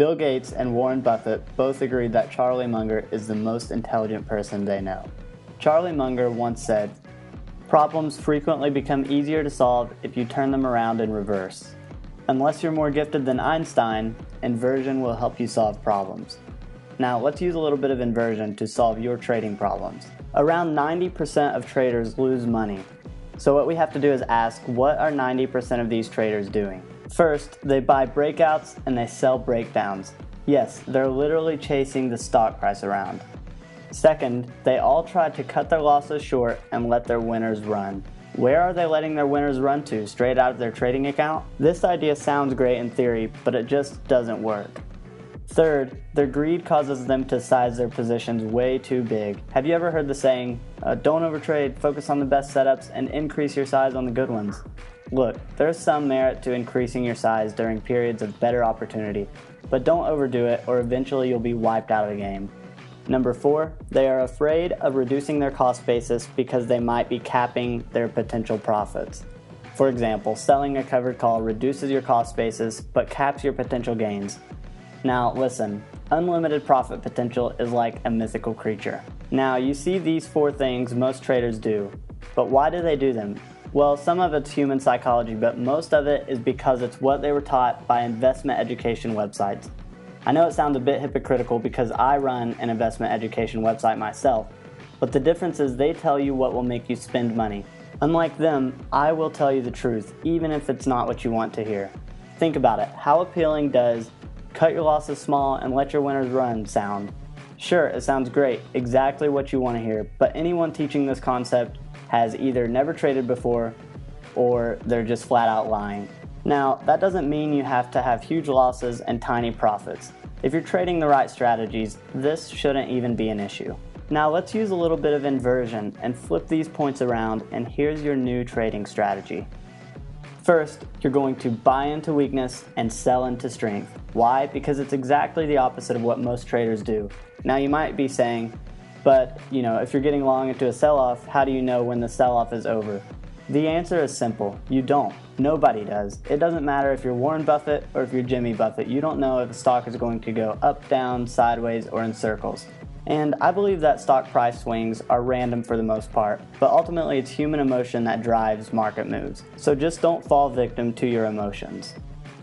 Bill Gates and Warren Buffett both agreed that Charlie Munger is the most intelligent person they know. Charlie Munger once said, "Problems frequently become easier to solve if you turn them around in reverse. Unless you're more gifted than Einstein, inversion will help you solve problems." Now let's use a little bit of inversion to solve your trading problems. Around 90% of traders lose money. So what we have to do is ask, what are 90% of these traders doing? First, they buy breakouts and they sell breakdowns. Yes, they're literally chasing the stock price around. Second, they all try to cut their losses short and let their winners run. Where are they letting their winners run to? Straight out of their trading account? This idea sounds great in theory, but it just doesn't work. Third, their greed causes them to size their positions way too big. Have you ever heard the saying, don't overtrade, focus on the best setups, and increase your size on the good ones? Look, there's some merit to increasing your size during periods of better opportunity, but don't overdo it or eventually you'll be wiped out of the game. Number 4, they are afraid of reducing their cost basis because they might be capping their potential profits. For example, selling a covered call reduces your cost basis but caps your potential gains. Now listen, unlimited profit potential is like a mythical creature. Now you see these 4 things most traders do, but why do they do them? Well, some of it's human psychology, but most of it is because it's what they were taught by investment education websites. I know it sounds a bit hypocritical because I run an investment education website myself, but the difference is they tell you what will make you spend money. Unlike them, I will tell you the truth, even if it's not what you want to hear. Think about it. How appealing does cut your losses small and let your winners run sound? Sure, it sounds great, exactly what you want to hear, but anyone teaching this concept has either never traded before or they're just flat out lying. Now, that doesn't mean you have to have huge losses and tiny profits. If you're trading the right strategies, this shouldn't even be an issue. Now let's use a little bit of inversion and flip these points around, and here's your new trading strategy. First, you're going to buy into weakness and sell into strength. Why? Because it's exactly the opposite of what most traders do. Now you might be saying, but if you're getting long into a sell-off, how do you know when the sell-off is over? The answer is simple. You don't. Nobody does. It doesn't matter if you're Warren Buffett or if you're Jimmy Buffett. You don't know if a stock is going to go up, down, sideways, or in circles. And I believe that stock price swings are random for the most part, but ultimately it's human emotion that drives market moves. So just don't fall victim to your emotions.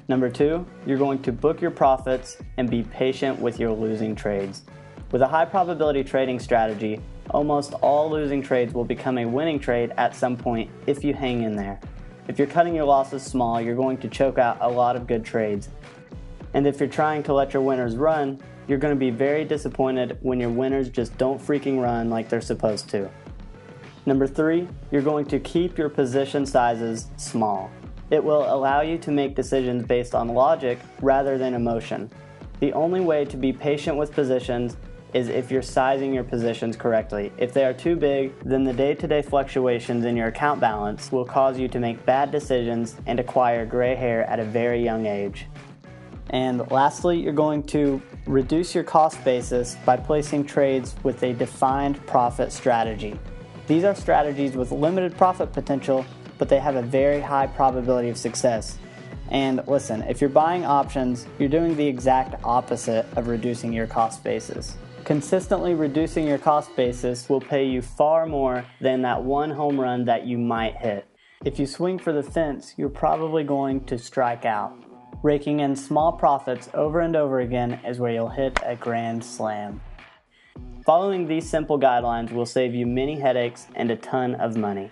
Number 2, you're going to book your profits and be patient with your losing trades. With a high probability trading strategy, almost all losing trades will become a winning trade at some point if you hang in there. If you're cutting your losses small, you're going to choke out a lot of good trades. And if you're trying to let your winners run, you're going to be very disappointed when your winners just don't freaking run like they're supposed to. Number 3, you're going to keep your position sizes small. It will allow you to make decisions based on logic rather than emotion. The only way to be patient with positions is if you're sizing your positions correctly. If they are too big, then the day-to-day fluctuations in your account balance will cause you to make bad decisions and acquire gray hair at a very young age. And lastly, you're going to reduce your cost basis by placing trades with a defined profit strategy. These are strategies with limited profit potential, but they have a very high probability of success. And listen, if you're buying options, you're doing the exact opposite of reducing your cost basis. Consistently reducing your cost basis will pay you far more than that one home run that you might hit. If you swing for the fence, you're probably going to strike out. Raking in small profits over and over again is where you'll hit a grand slam. Following these simple guidelines will save you many headaches and a ton of money.